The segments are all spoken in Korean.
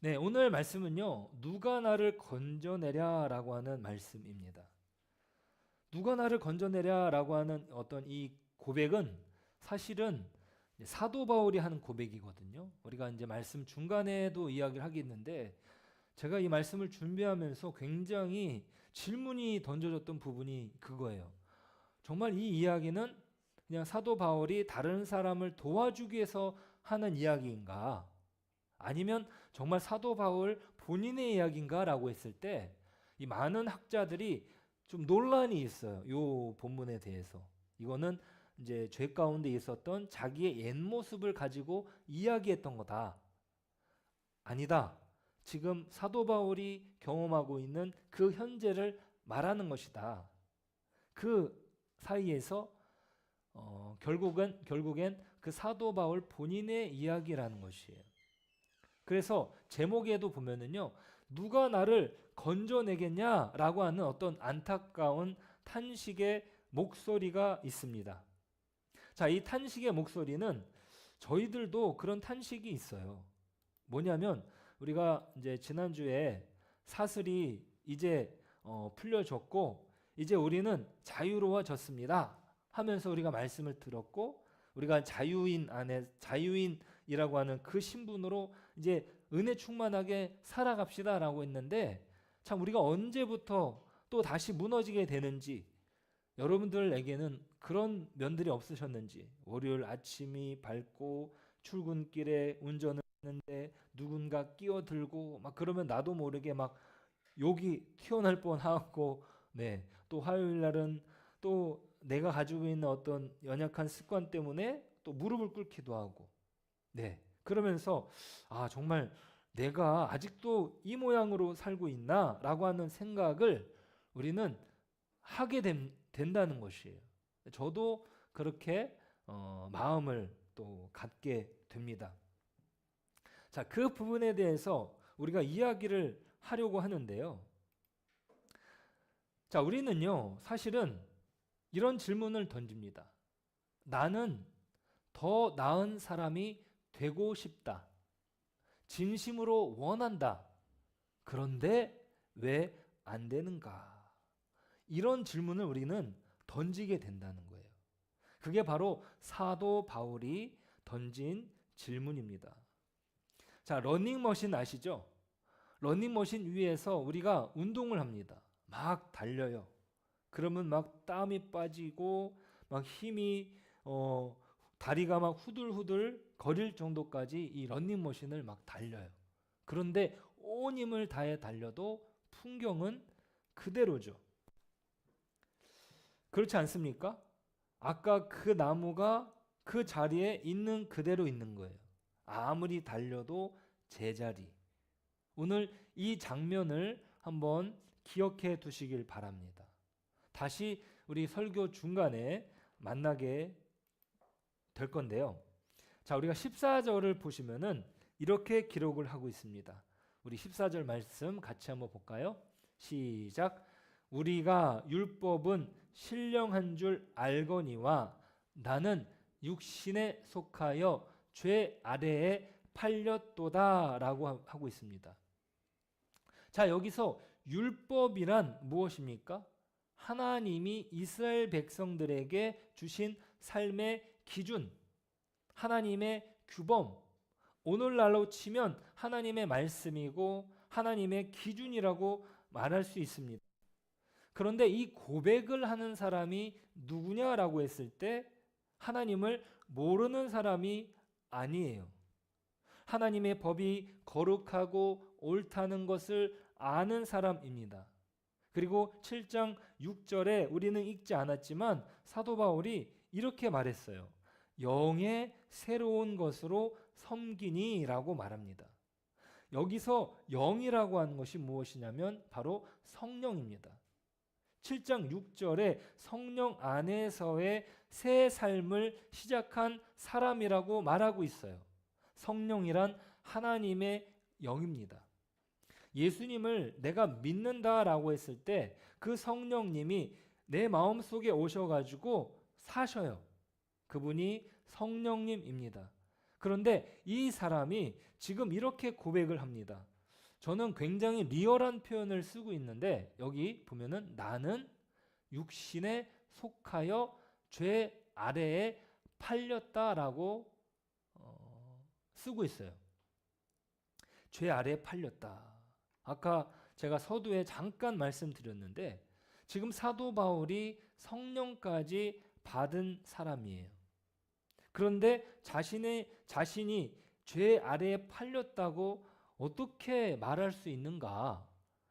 네, 오늘 말씀은요, 누가 나를 건져내랴라고 하는 말씀입니다. 누가 나를 건져내랴라고 하는 어떤 이 고백은 사실은 사도 바울이 하는 고백이거든요. 우리가 이제 말씀 중간에도 이야기를 하겠는데, 제가 이 말씀을 준비하면서 굉장히 질문이 던져졌던 부분이 그거예요. 정말 이 이야기는 그냥 사도 바울이 다른 사람을 도와주기 위해서 하는 이야기인가? 아니면 정말 사도 바울 본인의 이야기인가라고 했을 때 이 많은 학자들이 좀 논란이 있어요. 이 본문에 대해서. 이거는 이제 죄 가운데 있었던 자기의 옛 모습을 가지고 이야기했던 거다. 아니다. 지금 사도 바울이 경험하고 있는 그 현재를 말하는 것이다. 그 사이에서 결국엔 그 사도 바울 본인의 이야기라는 것이에요. 그래서 제목에도 보면은요, 누가 나를 건져내겠냐라고 하는 어떤 안타까운 탄식의 목소리가 있습니다. 자, 이 탄식의 목소리는 저희들도 그런 탄식이 있어요. 뭐냐면 우리가 이제 지난주에 사슬이 이제 풀려졌고 이제 우리는 자유로워졌습니다 하면서 우리가 말씀을 들었고, 우리가 자유인이라고 하는 그 신분으로 이제 은혜 충만하게 살아갑시다라고 했는데, 참 우리가 언제부터 또 다시 무너지게 되는지, 여러분들에게는 그런 면들이 없으셨는지, 월요일 아침이 밝고 출근길에 운전을 하는데 누군가 끼어들고 막 그러면 나도 모르게 막 욕이 튀어나올 뻔하고, 네, 또 화요일 날은 또 내가 가지고 있는 어떤 연약한 습관 때문에 또 무릎을 꿇기도 하고, 네, 그러면서 아, 정말 내가 아직도 이 모양으로 살고 있나라고 하는 생각을 우리는 하게 된다는 것이에요. 저도 그렇게 마음을 또 갖게 됩니다. 자, 그 부분에 대해서 우리가 이야기를 하려고 하는데요. 자, 우리는요, 사실은 이런 질문을 던집니다. 나는 더 나은 사람이 되고 싶다. 진심으로 원한다. 그런데 왜 안 되는가? 이런 질문을 우리는 던지게 된다는 거예요. 그게 바로 사도 바울이 던진 질문입니다. 자, 러닝머신 아시죠? 러닝머신 위에서 우리가 운동을 합니다. 막 달려요. 그러면 막 땀이 빠지고 막 힘이 다리가 막 후들후들 거릴 정도까지 이 러닝머신을 막 달려요. 그런데 온 힘을 다해 달려도 풍경은 그대로죠. 그렇지 않습니까? 아까 그 나무가 그 자리에 있는 그대로 있는 거예요. 아무리 달려도 제자리. 오늘 이 장면을 한번 기억해 두시길 바랍니다. 다시 우리 설교 중간에 만나게 될 건데요. 자, 우리가 14절을 보시면은 이렇게 기록을 하고 있습니다. 우리 14절 말씀 같이 한번 볼까요? 시작. 우리가 율법은 신령한 줄 알거니와 나는 육신에 속하여 죄 아래에 팔렸도다라고 하고 있습니다. 자, 여기서 율법이란 무엇입니까? 하나님이 이스라엘 백성들에게 주신 삶의 기준, 하나님의 규범, 오늘날로 치면 하나님의 말씀이고 하나님의 기준이라고 말할 수 있습니다. 그런데 이 고백을 하는 사람이 누구냐라고 했을 때 하나님을 모르는 사람이 아니에요. 하나님의 법이 거룩하고 옳다는 것을 아는 사람입니다. 그리고 7장 6절에 우리는 읽지 않았지만 사도 바울이 이렇게 말했어요. 영의 새로운 것으로 섬기니라고 말합니다. 여기서 영이라고 하는 것이 무엇이냐면 바로 성령입니다. 7장 6절에 성령 안에서의 새 삶을 시작한 사람이라고 말하고 있어요. 성령이란 하나님의 영입니다. 예수님을 내가 믿는다라고 했을 때 그 성령님이 내 마음속에 오셔가지고 사셔요. 그분이 성령님입니다. 그런데 이 사람이 지금 이렇게 고백을 합니다. 저는 굉장히 리얼한 표현을 쓰고 있는데 여기 보면은 나는 육신에 속하여 죄 아래에 팔렸다라고 쓰고 있어요. 죄 아래에 팔렸다. 아까 제가 서두에 잠깐 말씀드렸는데 지금 사도 바울이 성령까지 받은 사람이에요. 그런데 자신이 죄 아래에 팔렸다고 어떻게 말할 수 있는가?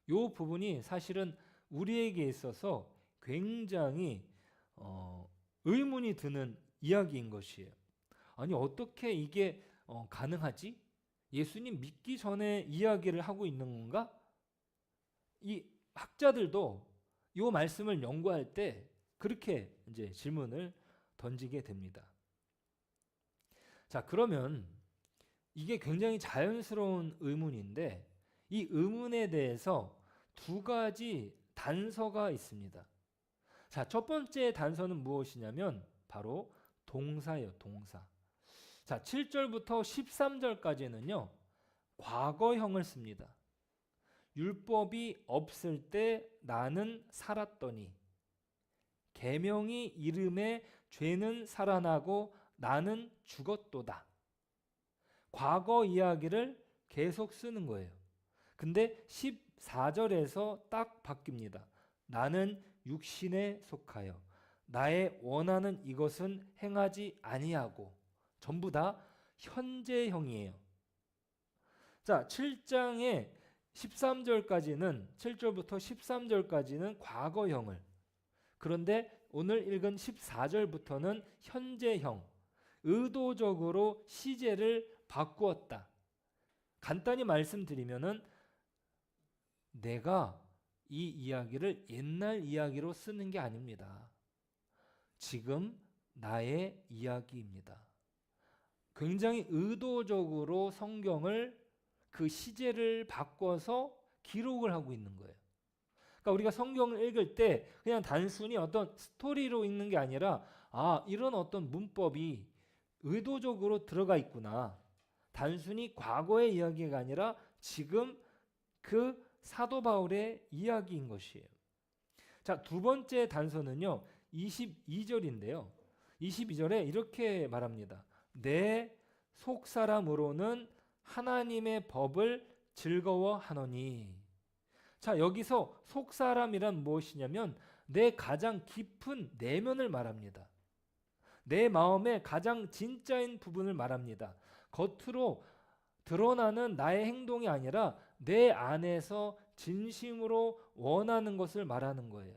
이 부분이 사실은 우리에게 있어서 굉장히 의문이 드는 이야기인 것이에요. 아니 어떻게 이게 가능하지? 예수님 믿기 전에 이야기를 하고 있는 건가? 이 학자들도 이 말씀을 연구할 때 그렇게 이제 질문을 던지게 됩니다. 자, 그러면 이게 굉장히 자연스러운 의문인데 이 의문에 대해서 두 가지 단서가 있습니다. 자, 첫 번째 단서는 무엇이냐면 바로 동사예요, 동사. 자, 7절부터 13절까지는요. 과거형을 씁니다. 율법이 없을 때 나는 살았더니 계명이 이름에 죄는 살아나고 나는 죽었도다. 과거 이야기를 계속 쓰는 거예요. 근데 14절에서 딱 바뀝니다. 나는 육신에 속하여 나의 원하는 이것은 행하지 아니하고. 전부 다 현재형이에요. 자, 7장의 13절까지는 7절부터 13절까지는 과거형을, 그런데 오늘 읽은 14절부터는 현재형, 의도적으로 시제를 바꾸었다. 간단히 말씀드리면은 내가 이 이야기를 옛날 이야기로 쓰는 게 아닙니다. 지금 나의 이야기입니다. 굉장히 의도적으로 성경을 그 시제를 바꿔서 기록을 하고 있는 거예요. 그러니까 우리가 성경을 읽을 때 그냥 단순히 어떤 스토리로 읽는 게 아니라 이런 어떤 문법이 의도적으로 들어가 있구나. 단순히 과거의 이야기가 아니라 지금 그 사도 바울의 이야기인 것이에요. 자, 두 번째 단서는요. 22절인데요. 22절에 이렇게 말합니다. 내 속사람으로는 하나님의 법을 즐거워하노니. 자, 여기서 속사람이란 무엇이냐면 내 가장 깊은 내면을 말합니다. 내 마음의 가장 진짜인 부분을 말합니다. 겉으로 드러나는 나의 행동이 아니라 내 안에서 진심으로 원하는 것을 말하는 거예요.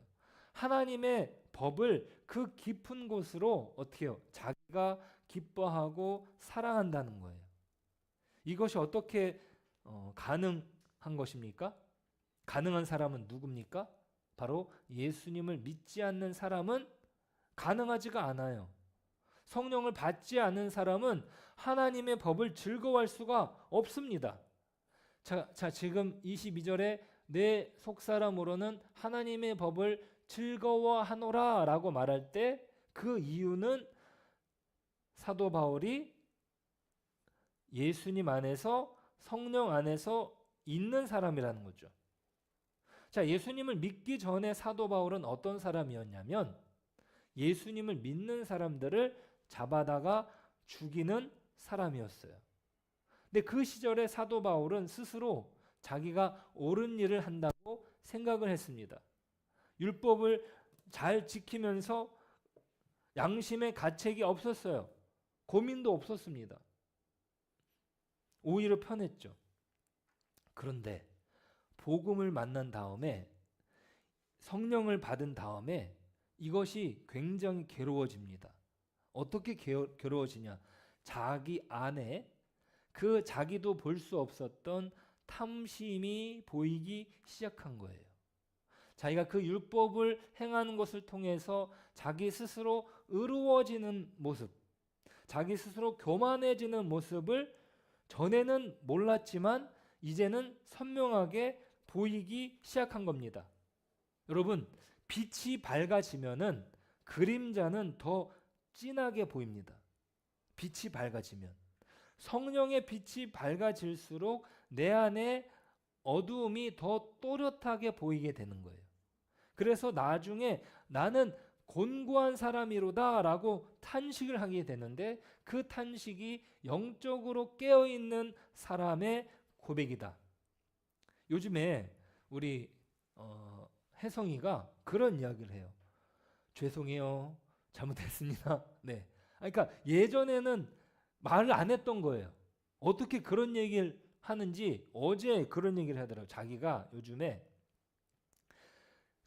하나님의 법을 그 깊은 곳으로 어떻게 해요? 자기가 기뻐하고 사랑한다는 거예요. 이것이 어떻게 가능한 것입니까? 가능한 사람은 누굽니까? 바로 예수님을 믿지 않는 사람은 가능하지가 않아요. 성령을 받지 않은 사람은 하나님의 법을 즐거워할 수가 없습니다. 자, 지금 22절에 내 속사람으로는 하나님의 법을 즐거워하노라 라고 말할 때 그 이유는 사도 바울이 예수님 안에서 성령 안에서 있는 사람이라는 거죠. 자, 예수님을 믿기 전에 사도 바울은 어떤 사람이었냐면 예수님을 믿는 사람들을 잡아다가 죽이는 사람이었어요. 근데 그 시절에 사도 바울은 스스로 자기가 옳은 일을 한다고 생각을 했습니다. 율법을 잘 지키면서 양심의 가책이 없었어요. 고민도 없었습니다. 오히려 편했죠. 그런데 복음을 만난 다음에 성령을 받은 다음에 이것이 굉장히 괴로워집니다. 어떻게 괴로워지냐? 자기 안에 그 자기도 볼 수 없었던 탐심이 보이기 시작한 거예요. 자기가 그 율법을 행하는 것을 통해서 자기 스스로 의로워지는 모습, 자기 스스로 교만해지는 모습을 전에는 몰랐지만 이제는 선명하게 보이기 시작한 겁니다. 여러분, 빛이 밝아지면은 그림자는 더 진하게 보입니다. 빛이 밝아지면. 성령의 빛이 밝아질수록 내 안에 어두움이 더 또렷하게 보이게 되는 거예요. 그래서 나중에 나는 곤고한 사람이로다 라고 탄식을 하게 되는데, 그 탄식이 영적으로 깨어있는 사람의 고백이다. 요즘에 우리 혜성이가 그런 이야기를 해요. 죄송해요, 잘못했습니다. 네. 그러니까 예전에는 말을 안 했던 거예요. 어떻게 그런 얘기를 하는지 어제 그런 얘기를 하더라고요. 자기가 요즘에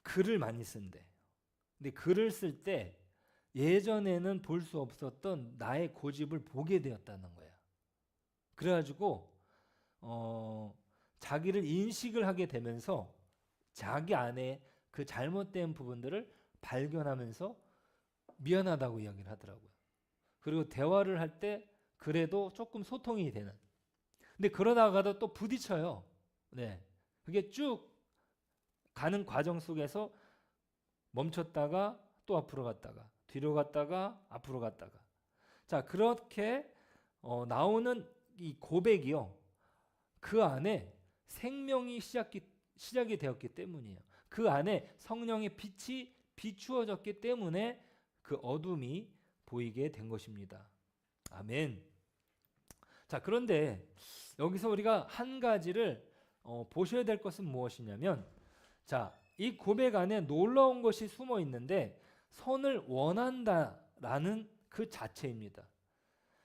글을 많이 쓴대. 근데 글을 쓸 때 예전에는 볼 수 없었던 나의 고집을 보게 되었다는 거야. 그래가지고 자기를 인식을 하게 되면서 자기 안에 그 잘못된 부분들을 발견하면서 미안하다고 이야기를 하더라고요. 그리고 대화를 할 때 그래도 조금 소통이 되는. 근데 그러다가도 또 부딪혀요. 네. 그게 쭉 가는 과정 속에서 멈췄다가 또 앞으로 갔다가 뒤로 갔다가 앞으로 갔다가. 자, 그렇게 나오는 이 고백이요. 그 안에 생명이 시작이 되었기 때문이에요. 그 안에 성령의 빛이 비추어졌기 때문에 그 어둠이 보이게 된 것입니다. 아멘. 자, 그런데 여기서 우리가 한 가지를 보셔야 될 것은 무엇이냐면, 자, 이 고백 안에 놀라운 것이 숨어 있는데 선을 원한다라는 그 자체입니다.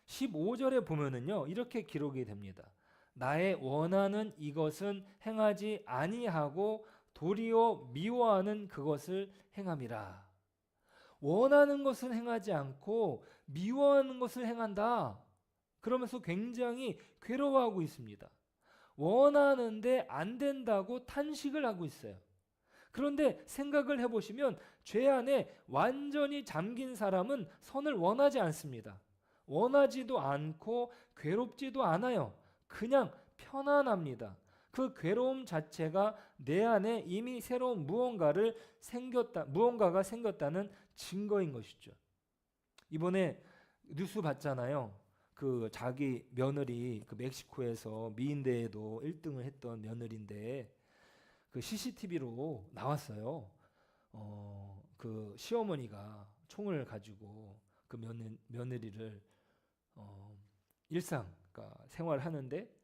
15절에 보면은요, 이렇게 기록이 됩니다. 나의 원하는 이것은 행하지 아니하고 도리어 미워하는 그것을 행함이라. 원하는 것은 행하지 않고 미워하는 것을 행한다. 그러면서 굉장히 괴로워하고 있습니다. 원하는데 안 된다고 탄식을 하고 있어요. 그런데 생각을 해보시면 죄 안에 완전히 잠긴 사람은 선을 원하지 않습니다. 원하지도 않고 괴롭지도 않아요. 그냥 편안합니다. 그 괴로움 자체가 내 안에 이미 새로운 무언가가 생겼다는 증거인 것이죠. 이번에 뉴스 봤잖아요. 그 자기 며느리 그 멕시코에서 미인대회도 1등을 했던 며느리인데 그 CCTV로 나왔어요. 그 시어머니가 총을 가지고 그 며느리를 그러니까 생활하는데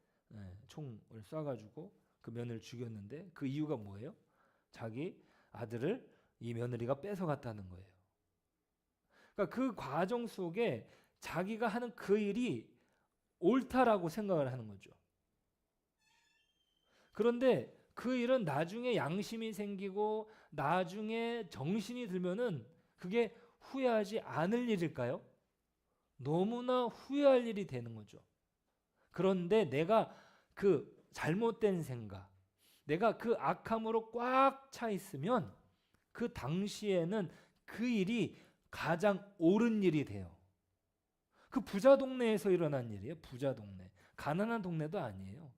총을 쏴가지고 그 며느리를 죽였는데, 그 이유가 뭐예요? 자기 아들을 이 며느리가 뺏어갔다는 거예요. 그러니까 그 과정 속에 자기가 하는 그 일이 옳다라고 생각을 하는 거죠. 그런데 그 일은 나중에 양심이 생기고 나중에 정신이 들면은 그게 후회하지 않을 일일까요? 너무나 후회할 일이 되는 거죠. 그런데 내가 그 잘못된 생각, 내가 그 악함으로 꽉 차 있으면 그 당시에는 그 일이 가장 옳은 일이 돼요. 그 부자 동네에서 일어난 일이에요. 부자 동네. 가난한 동네도 아니에요.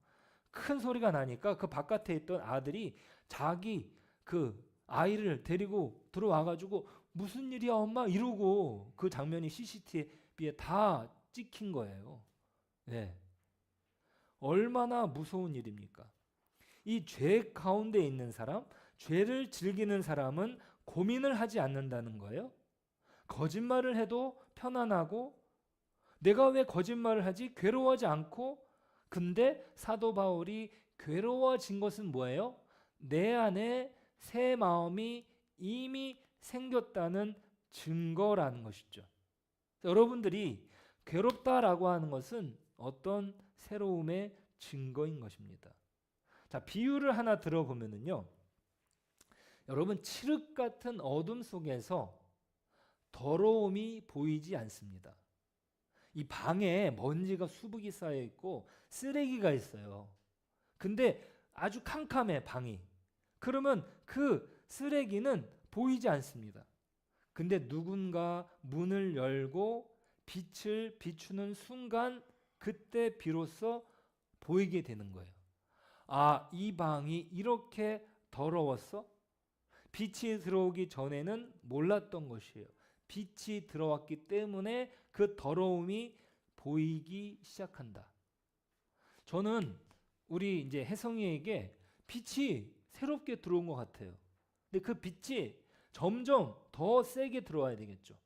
큰 소리가 나니까 그 바깥에 있던 아들이 자기 그 아이를 데리고 들어와가지고 무슨 일이야 엄마 이러고, 그 장면이 CCTV에 다 찍힌 거예요. 네. 얼마나 무서운 일입니까? 이 죄 가운데 있는 사람, 죄를 즐기는 사람은 고민을 하지 않는다는 거예요. 거짓말을 해도 편안하고, 내가 왜 거짓말을 하지? 괴로워하지 않고. 근데 사도 바울이 괴로워진 것은 뭐예요? 내 안에 새 마음이 이미 생겼다는 증거라는 것이죠. 여러분들이 괴롭다라고 하는 것은 어떤 새로움의 증거인 것입니다. 자, 비유를 하나 들어보면은요, 여러분 칠흑 같은 어둠 속에서 더러움이 보이지 않습니다. 이 방에 먼지가 수북이 쌓여 있고 쓰레기가 있어요. 근데 아주 캄캄해 방이. 그러면 그 쓰레기는 보이지 않습니다. 근데 누군가 문을 열고 빛을 비추는 순간 그때 비로소 보이게 되는 거예요. 아, 이 방이 이렇게 더러웠어? 빛이 들어오기 전에는 몰랐던 것이에요. 빛이 들어왔기 때문에 그 더러움이 보이기 시작한다. 저는 우리 이제 혜성이에게 빛이 새롭게 들어온 것 같아요. 근데 그 빛이 점점 더 세게 들어와야 되겠죠.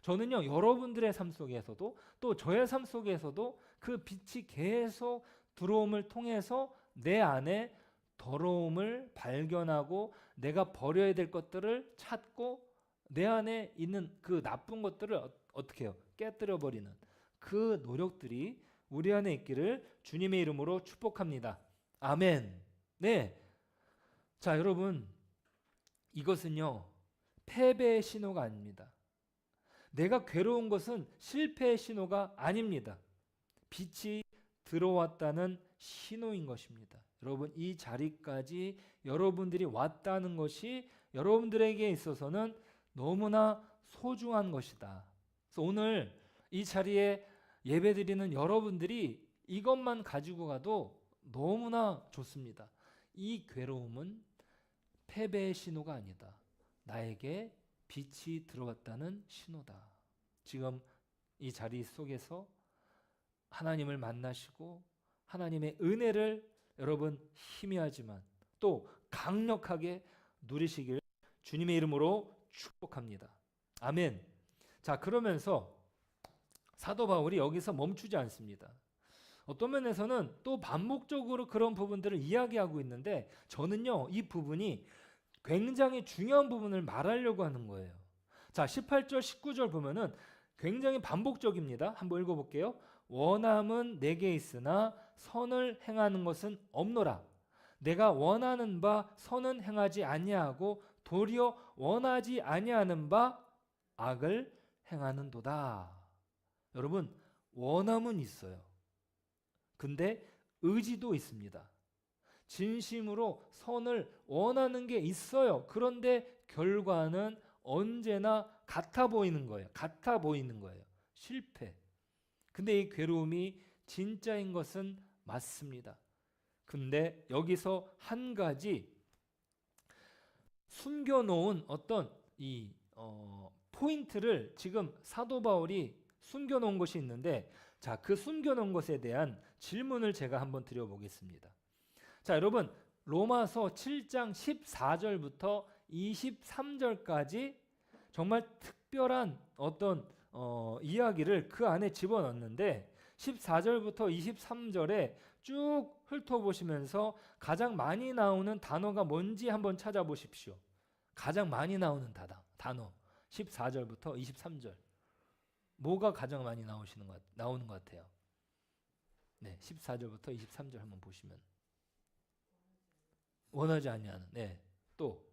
저는요, 여러분들의 삶 속에서도 또 저의 삶 속에서도 그 빛이 계속 들어옴을 통해서 내 안에 더러움을 발견하고 내가 버려야 될 것들을 찾고 내 안에 있는 그 나쁜 것들을 어떻게 해요? 깨뜨려 버리는 그 노력들이 우리 안에 있기를 주님의 이름으로 축복합니다. 아멘. 네. 자, 여러분, 이것은요, 패배의 신호가 아닙니다. 내가 괴로운 것은 실패의 신호가 아닙니다. 빛이 들어왔다는 신호인 것입니다. 여러분, 이 자리까지 여러분들이 왔다는 것이 여러분들에게 있어서는 너무나 소중한 것이다. 그래서 오늘 이 자리에 예배드리는 여러분들이 이것만 가지고 가도 너무나 좋습니다. 이 괴로움은 패배의 신호가 아니다. 나에게 빛이 들어왔다는 신호다. 지금 이 자리 속에서 하나님을 만나시고 하나님의 은혜를 여러분 희미하지만 또 강력하게 누리시길 주님의 이름으로 축복합니다. 아멘. 자, 그러면서 사도 바울이 여기서 멈추지 않습니다. 어떤 면에서는 또 반복적으로 그런 부분들을 이야기하고 있는데 저는요, 이 부분이 굉장히 중요한 부분을 말하려고 하는 거예요. 자, 18절 19절 보면은 굉장히 반복적입니다. 한번 읽어볼게요. 원함은 내게 있으나 선을 행하는 것은 없노라. 내가 원하는 바 선은 행하지 아니하고 도리어 원하지 아니하는 바 악을 행하는도다. 여러분, 원함은 있어요. 근데 의지도 있습니다. 진심으로 선을 원하는 게 있어요. 그런데 결과는 언제나 같아 보이는 거예요. 같아 보이는 거예요. 실패. 근데 이 괴로움이 진짜인 것은 맞습니다. 근데 여기서 한 가지 숨겨놓은 어떤 이 포인트를 지금 사도 바울이 숨겨놓은 것이 있는데, 자, 그 숨겨놓은 것에 대한 질문을 제가 한번 드려보겠습니다. 자, 여러분, 로마서 7장 14절부터 23절까지 정말 특별한 어떤 이야기를 그 안에 집어넣는데 14절부터 23절에 쭉 훑어보시면서 가장 많이 나오는 단어가 뭔지 한번 찾아보십시오. 가장 많이 나오는 단어 14절부터 23절 뭐가 가장 많이 나오는 것 같아요? 네, 14절부터 23절 한번 보시면 원하지 아니하는. 네, 또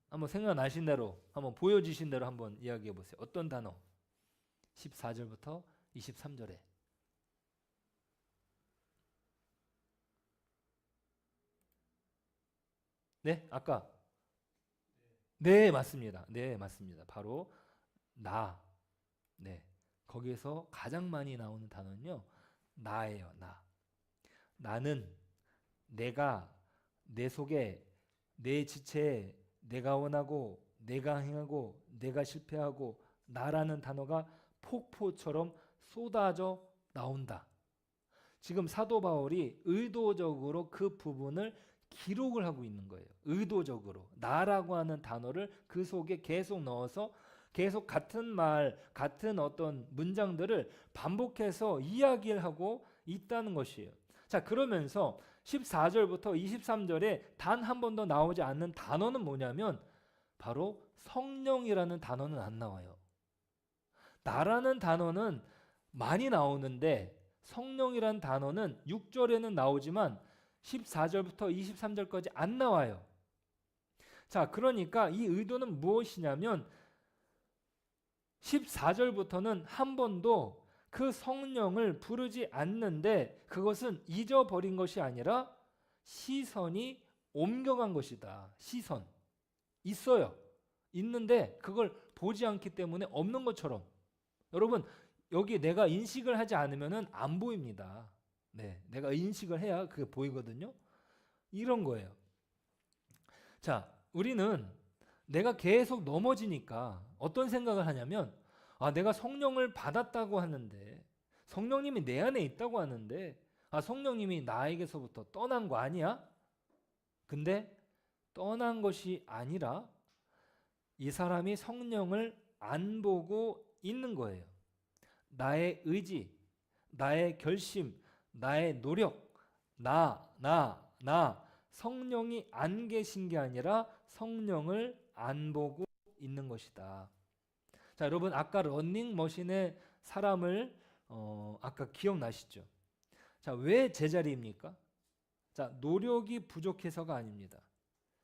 한번 생각나신 대로 한번 보여지신 대로 한번 이야기해 보세요. 어떤 단어? 14절부터 23절에 네, 아까 네, 맞습니다. 네, 맞습니다. 바로 나. 네, 거기에서 가장 많이 나오는 단어는요, 나예요. 나. 나는 내가 내 속에 내 지체에 내가 원하고 내가 행하고 내가 실패하고 나라는 단어가 폭포처럼 쏟아져 나온다. 지금 사도 바울이 의도적으로 그 부분을 기록을 하고 있는 거예요. 의도적으로 나라고 하는 단어를 그 속에 계속 넣어서 계속 같은 말, 같은 어떤 문장들을 반복해서 이야기를 하고 있다는 것이에요. 자, 그러면서 14절부터 23절에 단 한 번도 나오지 않는 단어는 뭐냐면 바로 성령이라는 단어는 안 나와요. 나라는 단어는 많이 나오는데 성령이라는 단어는 6절에는 나오지만 14절부터 23절까지 안 나와요. 자, 그러니까 이 의도는 무엇이냐면 14절부터는 한 번도 그 성령을 부르지 않는데 그것은 잊어버린 것이 아니라 시선이 옮겨간 것이다. 시선. 있어요. 있는데 그걸 보지 않기 때문에 없는 것처럼. 여러분, 여기 내가 인식을 하지 않으면 안 보입니다. 네, 내가 인식을 해야 그게 보이거든요. 이런 거예요. 자, 우리는 내가 계속 넘어지니까 어떤 생각을 하냐면, 아, 내가 성령을 받았다고 하는데 성령님이 내 안에 있다고 하는데 성령님이 나에게서부터 떠난 거 아니야? 근데 떠난 것이 아니라 이 사람이 성령을 안 보고 있는 거예요. 나의 의지, 나의 결심, 나의 노력, 나 성령이 안 계신 게 아니라 성령을 안 보고 있는 것이다. 자, 여러분 아까 러닝머신의 사람을 아까 기억나시죠? 자, 왜 제자리입니까? 자, 노력이 부족해서가 아닙니다.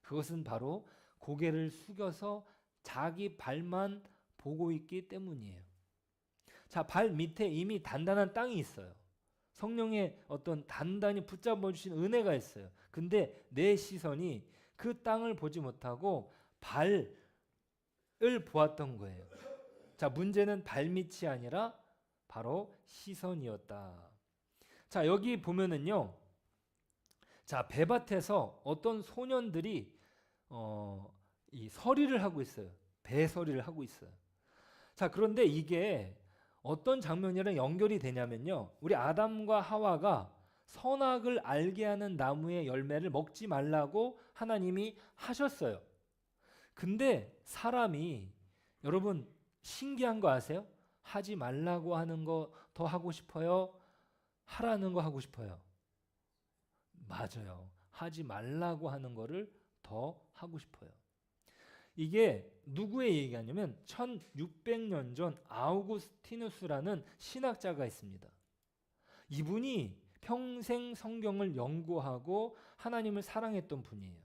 그것은 바로 고개를 숙여서 자기 발만 보고 있기 때문이에요. 자, 발 밑에 이미 단단한 땅이 있어요. 성령의 어떤 단단히 붙잡아 주신 은혜가 있어요. 근데 내 시선이 그 땅을 보지 못하고 발을 보았던 거예요. 자, 문제는 발밑이 아니라 바로 시선이었다. 자, 여기 보면은요. 자, 배밭에서 어떤 소년들이 이 서리를 하고 있어요. 배서리를 하고 있어요. 자, 그런데 이게 어떤 장면이랑 연결이 되냐면요. 우리 아담과 하와가 선악을 알게 하는 나무의 열매를 먹지 말라고 하나님이 하셨어요. 근데 사람이 여러분 신기한 거 아세요? 하지 말라고 하는 거 더 하고 싶어요? 하라는 거 하고 싶어요? 맞아요. 하지 말라고 하는 거를 더 하고 싶어요. 이게 누구의 얘기냐면 1600년 전 아우구스티누스라는 신학자가 있습니다. 이분이 평생 성경을 연구하고 하나님을 사랑했던 분이에요.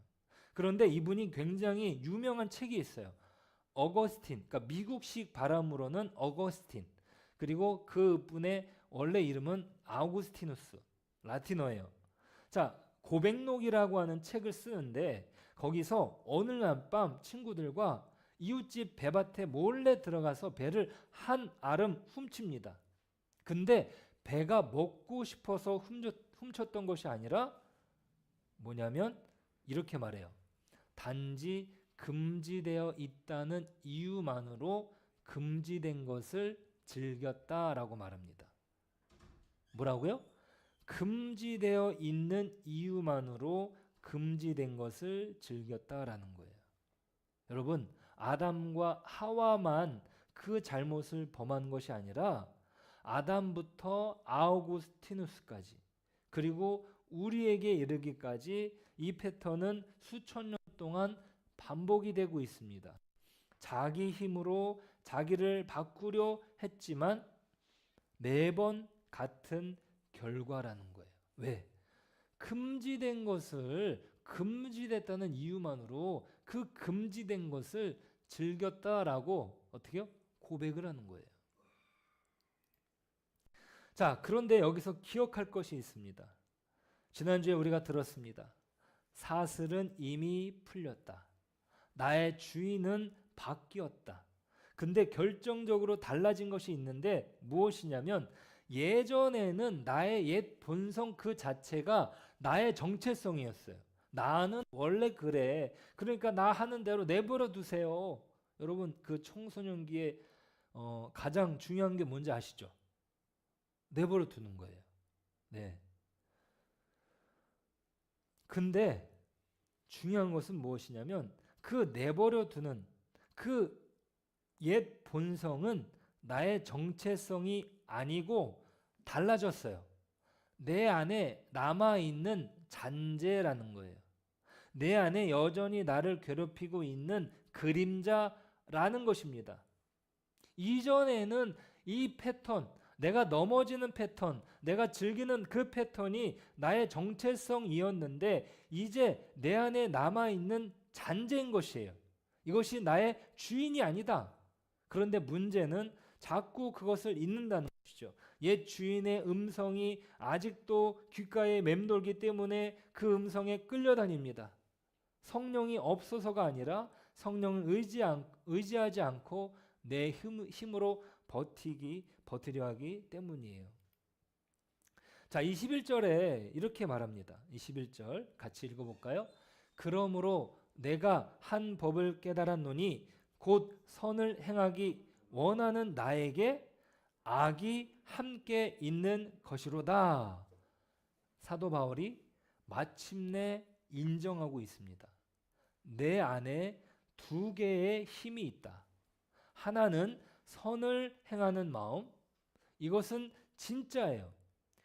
그런데 이분이 굉장히 유명한 책이 있어요. 어거스틴, 그러니까 미국식 발음으로는 어거스틴, 그리고 그분의 원래 이름은 아우구스티누스, 라틴어예요. 자, 고백록이라고 하는 책을 쓰는데 거기서 어느 날 밤 친구들과 이웃집 배밭에 몰래 들어가서 배를 한 아름 훔칩니다. 근데 배가 먹고 싶어서 훔쳤던 것이 아니라 뭐냐면 이렇게 말해요. 단지 금지되어 있다는 이유만으로 금지된 것을 즐겼다라고 말합니다. 뭐라고요? 금지되어 있는 이유만으로 금지된 것을 즐겼다라는 거예요. 여러분, 아담과 하와만 그 잘못을 범한 것이 아니라 아담부터 아우구스티누스까지 그리고 우리에게 이르기까지 이 패턴은 수천 년 동안 반복이 되고 있습니다. 자기 힘으로 자기를 바꾸려 했지만 매번 같은 결과라는 거예요. 왜? 금지된 것을 금지됐다는 이유만으로 그 금지된 것을 즐겼다라고 어떻게요? 고백을 하는 거예요. 자, 그런데 여기서 기억할 것이 있습니다. 지난주에 우리가 들었습니다. 사슬은 이미 풀렸다. 나의 주인은 바뀌었다. 근데 결정적으로 달라진 것이 있는데 무엇이냐면 예전에는 나의 옛 본성 그 자체가 나의 정체성이었어요. 나는 원래 그래. 그러니까 나 하는 대로 내버려 두세요. 여러분 그 청소년기에 가장 중요한 게 뭔지 아시죠? 내버려 두는 거예요. 네. 근데 중요한 것은 무엇이냐면 그 내버려 두는 그 옛 본성은 나의 정체성이 아니고 달라졌어요. 내 안에 남아있는 잔재라는 거예요. 내 안에 여전히 나를 괴롭히고 있는 그림자라는 것입니다. 이전에는 이 패턴, 내가 넘어지는 패턴, 내가 즐기는 그 패턴이 나의 정체성이었는데 이제 내 안에 남아있는 잔재인 것이에요. 이것이 나의 주인이 아니다. 그런데 문제는 자꾸 그것을 잊는다는 것이죠. 옛 주인의 음성이 아직도 귓가에 맴돌기 때문에 그 음성에 끌려다닙니다. 성령이 없어서가 아니라 성령을 의지하지 않고 내 힘으로 버티려 하기 때문이에요. 자, 21절에 이렇게 말합니다. 21절 같이 읽어볼까요? 그러므로 내가 한 법을 깨달았노니 곧 선을 행하기 원하는 나에게 악이 함께 있는 것이로다. 사도 바울이 마침내 인정하고 있습니다. 내 안에 두 개의 힘이 있다. 하나는 선을 행하는 마음, 이것은 진짜예요.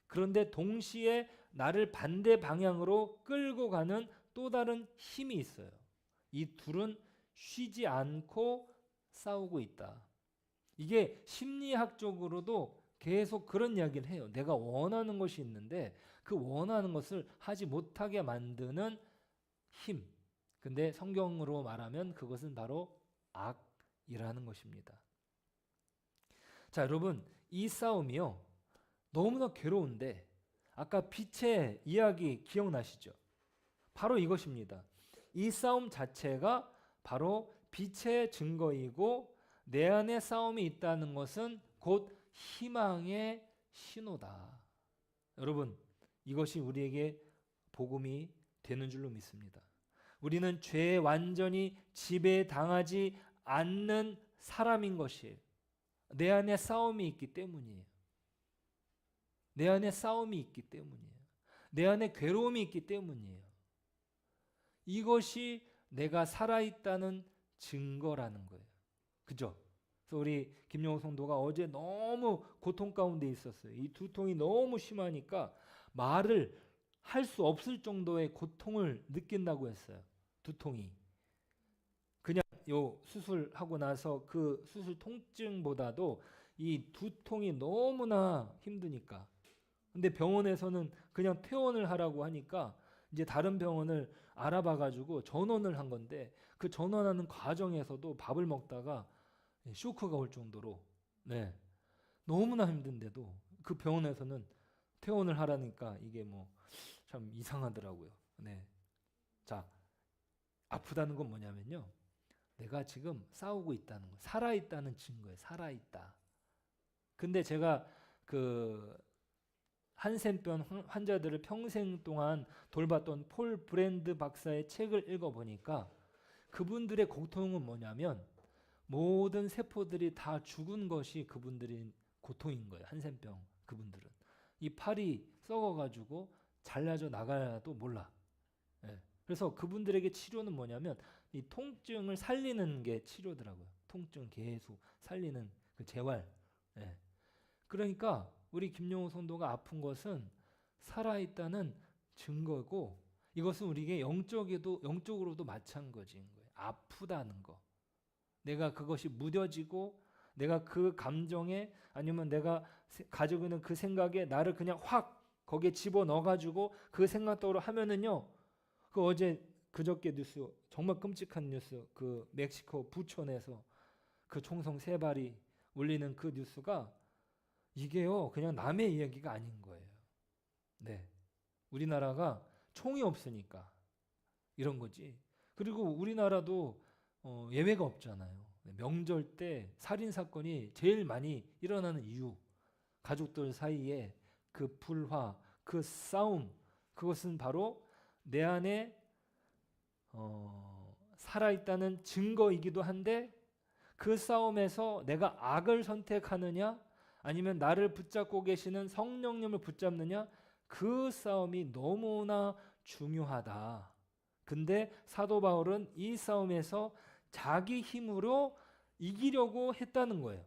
그런데 동시에 나를 반대 방향으로 끌고 가는 또 다른 힘이 있어요. 이 둘은 쉬지 않고 싸우고 있다. 이게 심리학적으로도 계속 그런 이야기를 해요. 내가 원하는 것이 있는데 그 원하는 것을 하지 못하게 만드는 힘. 근데 성경으로 말하면 그것은 바로 악이라는 것입니다. 자, 여러분, 이 싸움이요, 너무나 괴로운데 아까 빛의 이야기 기억나시죠? 바로 이것입니다. 이 싸움 자체가 바로 빛의 증거이고 내 안에 싸움이 있다는 것은 곧 희망의 신호다. 여러분, 이것이 우리에게 복음이 되는 줄로 믿습니다. 우리는 죄에 완전히 지배당하지 않는 사람인 것이에요. 내 안에 싸움이 있기 때문이에요. 내 안에 싸움이 있기 때문이에요. 내 안에 괴로움이 있기 때문이에요. 이것이 내가 살아있다는 증거라는 거예요. 그죠? 그래서 우리 김영호 성도가 어제 너무 고통 가운데 있었어요. 이 두통이 너무 심하니까 말을 할 수 없을 정도의 고통을 느낀다고 했어요. 두통이. 그냥 요 수술하고 나서 그 수술 통증보다도 이 두통이 너무나 힘드니까. 근데 병원에서는 그냥 퇴원을 하라고 하니까 이제 다른 병원을 알아봐 가지고 전원을 한 건데 그 전원하는 과정에서도 밥을 먹다가 쇼크가 올 정도로 네. 너무나 힘든데도 그 병원에서는 퇴원을 하라니까 이게 뭐 참 이상하더라고요. 네. 자, 아프다는 건 뭐냐면요. 내가 지금 싸우고 있다는 거, 살아 있다는 증거예요. 살아 있다. 근데 제가 그 한센병 환자들을 평생 동안 돌봤던 폴 브랜드 박사의 책을 읽어보니까 그분들의 고통은 뭐냐면 모든 세포들이 다 죽은 것이 그분들의 고통인 거예요. 한센병 그분들은. 이 팔이 썩어가지고 잘라져 나가도 몰라. 예. 그래서 그분들에게 치료는 뭐냐면 이 통증을 살리는 게 치료더라고요. 통증 계속 살리는 그 재활. 예. 그러니까 우리 김용호 성도가 아픈 것은 살아있다는 증거고 이것은 우리에게 영적으로도 마찬가지인 거예요. 아프다는 거. 내가 그것이 무뎌지고 내가 그 감정에 아니면 내가 가지고 있는 그 생각에 나를 그냥 확 거기에 집어넣어가지고 그 생각대로 하면은요. 그 어제 그저께 뉴스 정말 끔찍한 뉴스 그 멕시코 부촌에서 그 총성 3발이 울리는 그 뉴스가 이게요 그냥 남의 이야기가 아닌 거예요. 네, 우리나라가 총이 없으니까 이런 거지. 그리고 우리나라도 예외가 없잖아요. 명절 때 살인 사건이 제일 많이 일어나는 이유, 가족들 사이에 그 불화, 그 싸움, 그것은 바로 내 안에 살아있다는 증거이기도 한데 그 싸움에서 내가 악을 선택하느냐 아니면 나를 붙잡고 계시는 성령님을 붙잡느냐 그 싸움이 너무나 중요하다. 근데 사도 바울은 이 싸움에서 자기 힘으로 이기려고 했다는 거예요.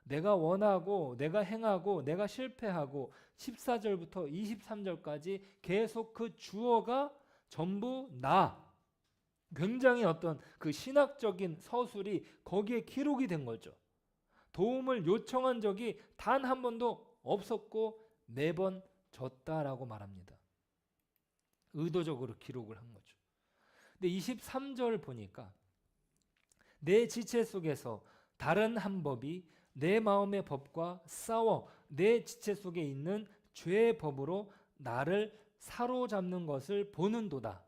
내가 원하고 내가 행하고 내가 실패하고 14절부터 23절까지 계속 그 주어가 전부 나. 굉장히 어떤 그 신학적인 서술이 거기에 기록이 된 거죠. 도움을 요청한 적이 단 한 번도 없었고 매번 졌다라고 말합니다. 의도적으로 기록을 한 거죠. 근데 23절 보니까 내 지체 속에서 다른 한 법이 내 마음의 법과 싸워 내 지체 속에 있는 죄의 법으로 나를 사로잡는 것을 보는도다.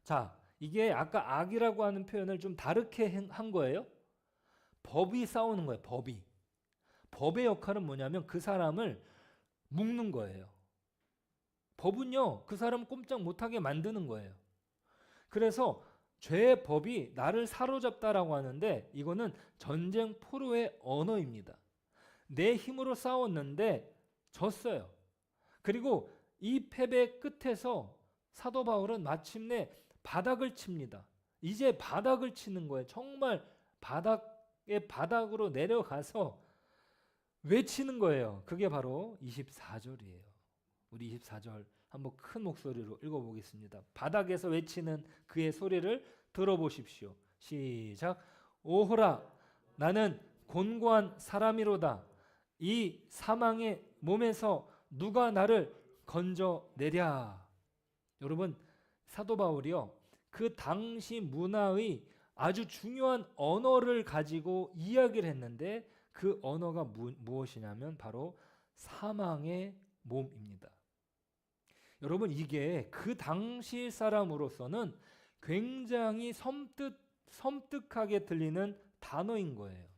자, 이게 아까 악이라고 하는 표현을 좀 다르게 한 거예요. 법이 싸우는 거예요. 법의 역할은 뭐냐면 그 사람을 묶는 거예요. 법은요, 그 사람을 꼼짝 못하게 만드는 거예요. 그래서 죄의 법이 나를 사로잡다라고 하는데 이거는 전쟁 포로의 언어입니다. 내 힘으로 싸웠는데 졌어요. 그리고 이 패배 끝에서 사도 바울은 마침내 바닥을 칩니다. 이제 바닥을 치는 거예요. 정말 바닥의 바닥으로 내려가서 외치는 거예요. 그게 바로 24절이에요. 우리 24절 한번 큰 목소리로 읽어보겠습니다. 바닥에서 외치는 그의 소리를 들어보십시오. 시작. 오호라, 나는 곤고한 사람이로다. 이 사망의 몸에서 누가 나를 건져내랴. 여러분, 사도 바울이요, 그 당시 문화의 아주 중요한 언어를 가지고 이야기를 했는데 그 언어가 무엇이냐면 바로 사망의 몸입니다. 여러분, 이게 그 당시 사람으로서는 굉장히 섬뜩하게 들리는 단어인 거예요.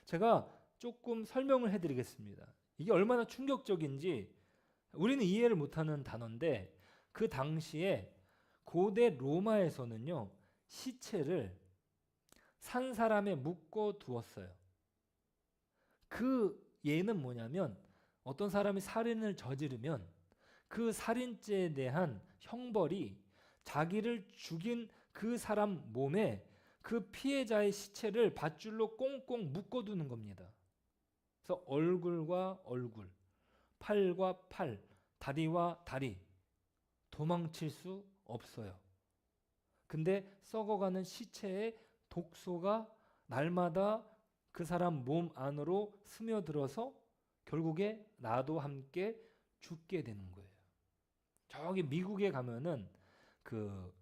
제가 조금 설명을 해드리겠습니다. 이게 얼마나 충격적인지 우리는 이해를 못하는 단어인데, 그 당시에 고대 로마에서는요, 시체를 산 사람에 묶어 두었어요. 그 예는 뭐냐면, 어떤 사람이 살인을 저지르면 그 살인죄에 대한 형벌이 자기를 죽인 그 사람 몸에 그 피해자의 시체를 밧줄로 꽁꽁 묶어두는 겁니다. 그래서 얼굴과 얼굴, 팔과 팔, 다리와 다리, 도망칠 수 없어요. 근데 썩어가는 시체의 독소가 날마다 그 사람 몸 안으로 스며들어서 결국에 나도 함께 죽게 되는 거예요. 저기 미국에 가면은 그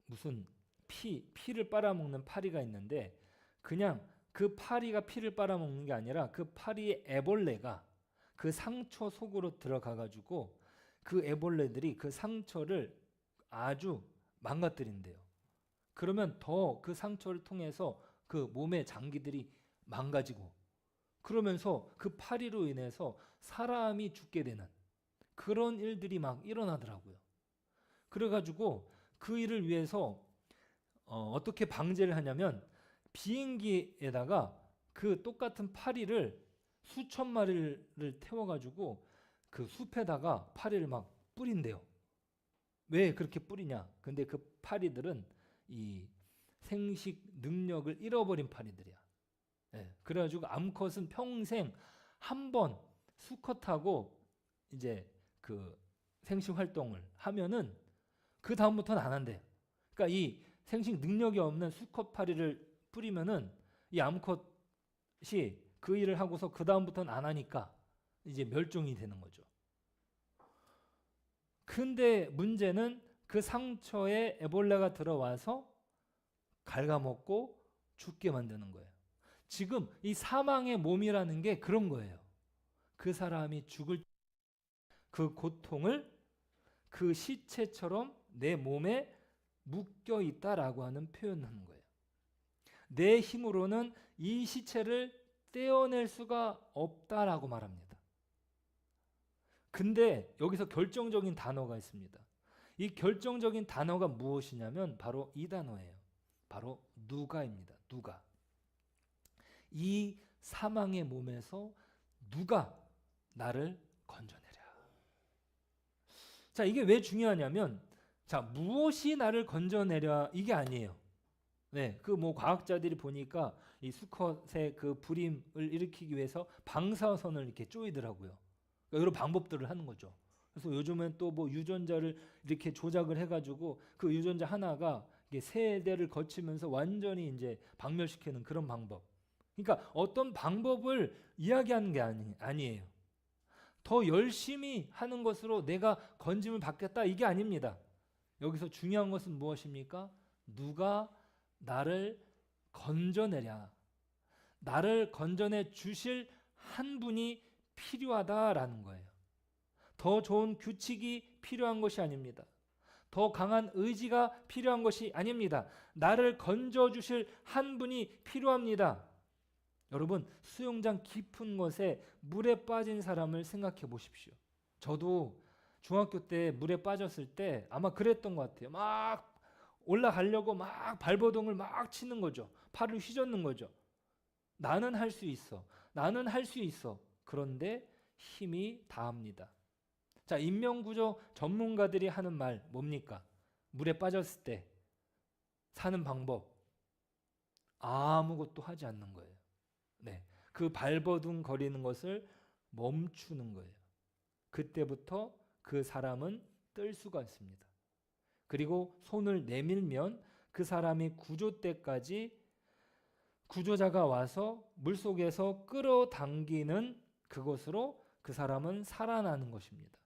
무슨 피를 빨아먹는 파리가 있는데, 그냥 그 파리가 피를 빨아먹는 게 아니라 그 파리의 애벌레가 그 상처 속으로 들어가가지고 그 애벌레들이 그 상처를 아주 망가뜨린대요. 그러면 더 그 상처를 통해서 그 몸의 장기들이 망가지고, 그러면서 그 파리로 인해서 사람이 죽게 되는 그런 일들이 막 일어나더라고요. 그래가지고 그 일을 위해서 어떻게 방제를 하냐면, 비행기에다가 그 똑같은 파리를 수천 마리를 태워가지고 그 숲에다가 파리를 막 뿌린대요. 왜 그렇게 뿌리냐? 근데 그 파리들은 이 생식 능력을 잃어버린 파리들이야. 네, 그래가지고 암컷은 평생 한 번 수컷하고 이제 그 생식 활동을 하면은 그 다음부터는 안 한대. 그러니까 이 생식 능력이 없는 수컷 파리를 뿌리면은 이 암컷이 그 일을 하고서 그 다음부터는 안 하니까 이제 멸종이 되는 거죠. 근데 문제는 그 상처에 애벌레가 들어와서 갉아먹고 죽게 만드는 거예요. 지금 이 사망의 몸이라는 게 그런 거예요. 그 사람이 죽을 그 고통을 그 시체처럼 내 몸에 묶여 있다라고 하는 표현을 하는 거예요. 내 힘으로는 이 시체를 떼어낼 수가 없다라고 말합니다. 근데 여기서 결정적인 단어가 있습니다. 이 결정적인 단어가 무엇이냐면 바로 이 단어예요. 바로 누가입니다. 누가. 이 사망의 몸에서 누가 나를 건져내랴. 자, 이게 왜 중요하냐면, 자, 무엇이 나를 건져내랴 이게 아니에요. 네, 그 뭐 과학자들이 보니까 이 수컷의 그 불임을 일으키기 위해서 방사선을 이렇게 쪼이더라고요. 그러니까 여러 방법들을 하는 거죠. 그래서 요즘엔 또 뭐 유전자를 이렇게 조작을 해가지고 그 유전자 하나가 이게 세대를 거치면서 완전히 이제 박멸시키는 그런 방법. 그러니까 어떤 방법을 이야기하는 게 아니에요. 더 열심히 하는 것으로 내가 건짐을 받겠다 이게 아닙니다. 여기서 중요한 것은 무엇입니까? 누가 나를 건져내랴. 나를 건져내 주실 한 분이 필요하다라는 거예요. 더 좋은 규칙이 필요한 것이 아닙니다. 더 강한 의지가 필요한 것이 아닙니다. 나를 건져 주실 한 분이 필요합니다. 여러분, 수영장 깊은 곳에 물에 빠진 사람을 생각해 보십시오. 저도 중학교 때 물에 빠졌을 때 아마 그랬던 것 같아요. 막 올라가려고 막 발버둥을 막 치는 거죠. 팔을 휘젓는 거죠. 나는 할 수 있어. 나는 할 수 있어. 그런데 힘이 다합니다. 자, 인명구조 전문가들이 하는 말 뭡니까? 물에 빠졌을 때 사는 방법 아무것도 하지 않는 거예요. 네, 그 발버둥 거리는 것을 멈추는 거예요. 그때부터 그 사람은 뜰 수가 있습니다. 그리고 손을 내밀면 그 사람이 구조 때까지 구조자가 와서 물속에서 끌어당기는 그것으로 그 사람은 살아나는 것입니다.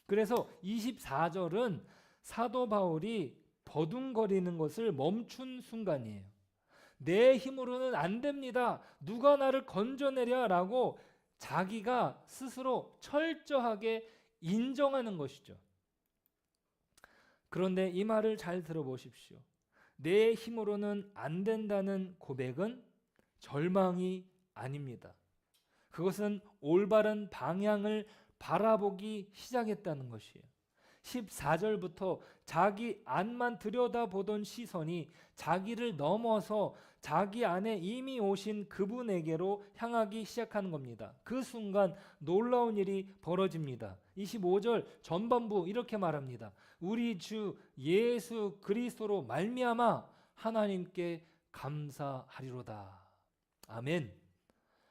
그래서 24절은 사도 바울이 버둥거리는 것을 멈춘 순간이에요. 내 힘으로는 안 됩니다. 누가 나를 건져내랴라고 자기가 스스로 철저하게 인정하는 것이죠. 그런데 이 말을 잘 들어보십시오. 내 힘으로는 안 된다는 고백은 절망이 아닙니다. 그것은 올바른 방향을 바라보기 시작했다는 것이에요. 14절부터 자기 안만 들여다보던 시선이 자기를 넘어서 자기 안에 이미 오신 그분에게로 향하기 시작하는 겁니다. 그 순간 놀라운 일이 벌어집니다. 25절 전반부 이렇게 말합니다. 우리 주 예수 그리스도로 말미암아 하나님께 감사하리로다. 아멘.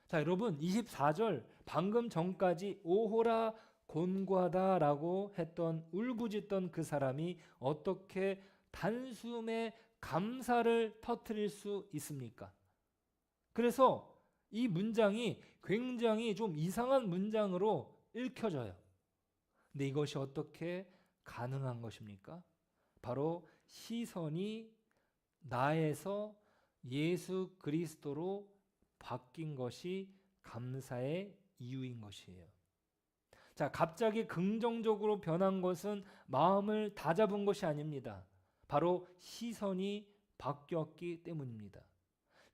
자, 여러분 24절 방금 전까지 오호라 곤고하다라고 했던 울부짖던 그 사람이 어떻게 단숨에 감사를 터뜨릴 수 있습니까? 그래서 이 문장이 굉장히 좀 이상한 문장으로 읽혀져요. 근데 이것이 어떻게 가능한 것입니까? 바로 시선이 나에서 예수 그리스도로 바뀐 것이 감사의 이유인 것이에요. 자, 갑자기 긍정적으로 변한 것은 마음을 다잡은 것이 아닙니다. 바로 시선이 바뀌었기 때문입니다.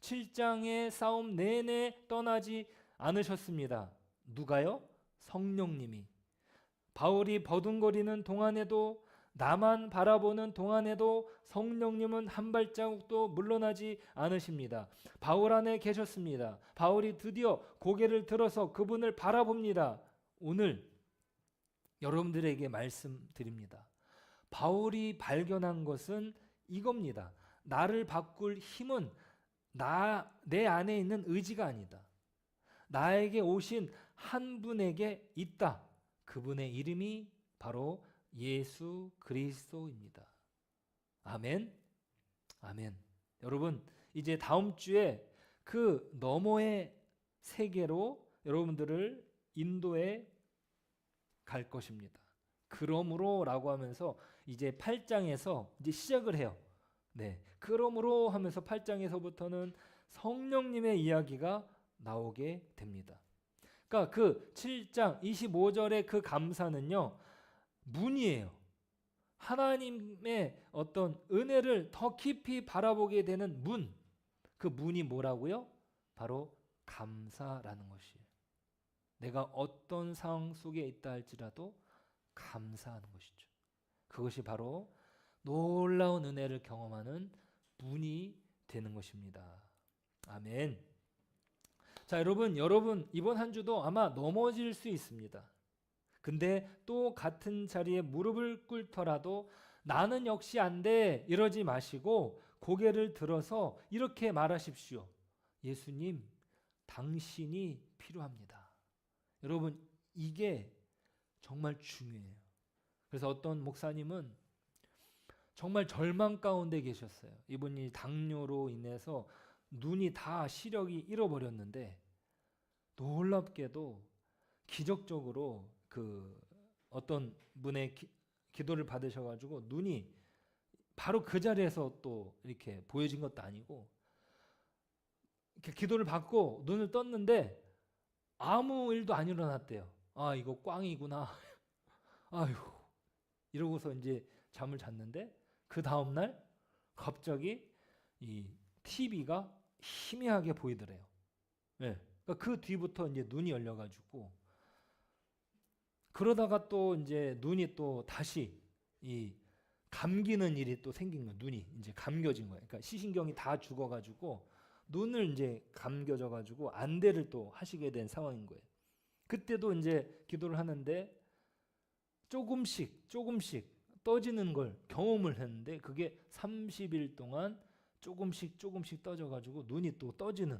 7장의 싸움 내내 떠나지 않으셨습니다. 누가요? 성령님이. 바울이 버둥거리는 동안에도 나만 바라보는 동안에도 성령님은 한 발자국도 물러나지 않으십니다. 바울 안에 계셨습니다. 바울이 드디어 고개를 들어서 그분을 바라봅니다. 오늘 여러분들에게 말씀드립니다. 바울이 발견한 것은 이겁니다. 나를 바꿀 힘은 내 안에 있는 의지가 아니다. 나에게 오신 한 분에게 있다. 그분의 이름이 바로 예수 그리스도입니다. 아멘. 아멘. 여러분, 이제 다음 주에 그 너머의 세계로 여러분들을 인도해 갈 것입니다. 그러므로라고 하면서 이제 8장에서 이제 시작을 해요. 네. 그러므로 하면서 8장에서부터는 성령님의 이야기가 나오게 됩니다. 그러니까 그 7장 25절의 그 감사는요. 문이에요. 하나님의 어떤 은혜를 더 깊이 바라보게 되는 문. 그 문이 뭐라고요? 바로 감사라는 것이에요. 내가 어떤 상황 속에 있다 할지라도 감사하는 것이죠. 그것이 바로 놀라운 은혜를 경험하는 문이 되는 것입니다. 아멘. 자, 여러분 이번 한 주도 아마 넘어질 수 있습니다. 근데 또 같은 자리에 무릎을 꿇더라도 나는 역시 안 돼 이러지 마시고 고개를 들어서 이렇게 말하십시오. 예수님, 당신이 필요합니다. 여러분, 이게 정말 중요해요. 그래서 어떤 목사님은 정말 절망 가운데 계셨어요. 이분이 당뇨로 인해서 눈이 다 시력이 잃어버렸는데 놀랍게도 기적적으로 그 어떤 분의 기도를 받으셔가지고 눈이 바로 그 자리에서 또 이렇게 보여진 것도 아니고 이렇게 기도를 받고 눈을 떴는데 아무 일도 안 일어났대요. 아, 이거 꽝이구나. 아유, 이러고서 이제 잠을 잤는데 그 다음날 갑자기 이 TV가 희미하게 보이더래요. 네. 그러니까 그 뒤부터 이제 눈이 열려가지고 그러다가 또 이제 눈이 또 다시 이 감기는 일이 또 생긴 거예요. 눈이 이제 감겨진 거예요. 그러니까 시신경이 다 죽어가지고 눈을 이제 감겨져 가지고 안대를 또 하시게 된 상황인 거예요. 그때도 이제 기도를 하는데 조금씩 떠지는 걸 경험을 했는데 그게 30일 동안 조금씩 떠져 가지고 눈이 또 떠지는.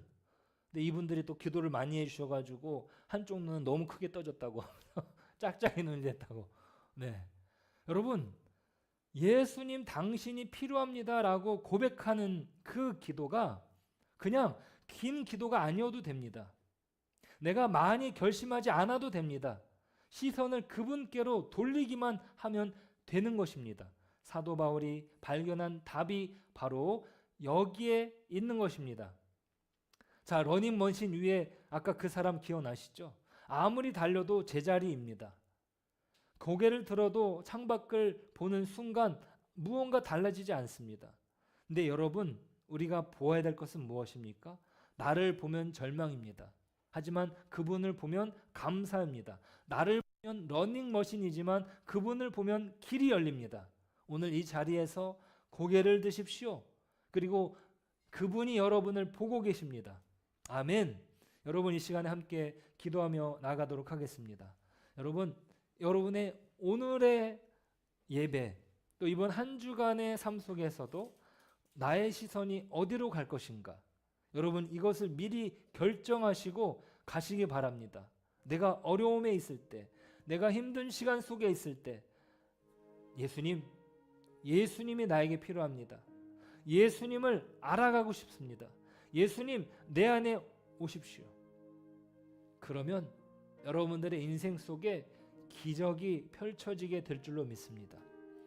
근데 이분들이 또 기도를 많이 해 주셔 가지고 한쪽 눈은 너무 크게 떠졌다고 짝짝이 눈이 됐다고. 네. 여러분, 예수님 당신이 필요합니다라고 고백하는 그 기도가 그냥 긴 기도가 아니어도 됩니다. 내가 많이 결심하지 않아도 됩니다. 시선을 그분께로 돌리기만 하면 되는 것입니다. 사도 바울이 발견한 답이 바로 여기에 있는 것입니다. 자, 러닝머신 위에 아까 그 사람 기억나시죠? 아무리 달려도 제자리입니다. 고개를 들어도 창밖을 보는 순간 무언가 달라지지 않습니다. 근데 여러분, 우리가 보아야 될 것은 무엇입니까? 나를 보면 절망입니다. 하지만 그분을 보면 감사합니다. 나를 보면 러닝머신이지만 그분을 보면 길이 열립니다. 오늘 이 자리에서 고개를 드십시오. 그리고 그분이 여러분을 보고 계십니다. 아멘. 여러분, 이 시간에 함께 기도하며 나아가도록 하겠습니다. 여러분, 여러분의 오늘의 예배, 또 이번 한 주간의 삶 속에서도 나의 시선이 어디로 갈 것인가? 여러분, 이것을 미리 결정하시고 가시기 바랍니다. 내가 어려움에 있을 때, 내가 힘든 시간 속에 있을 때 예수님이 나에게 필요합니다. 예수님을 알아가고 싶습니다. 예수님, 내 안에 오십시오. 그러면 여러분들의 인생 속에 기적이 펼쳐지게 될 줄로 믿습니다.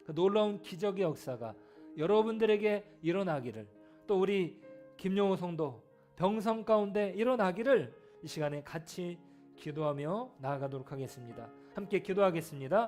그 놀라운 기적의 역사가 여러분들에게 일어나기를, 또 우리 김용호 성도 병성 가운데 일어나기를 이 시간에 같이 기도하며 나아가도록 하겠습니다. 함께 기도하겠습니다.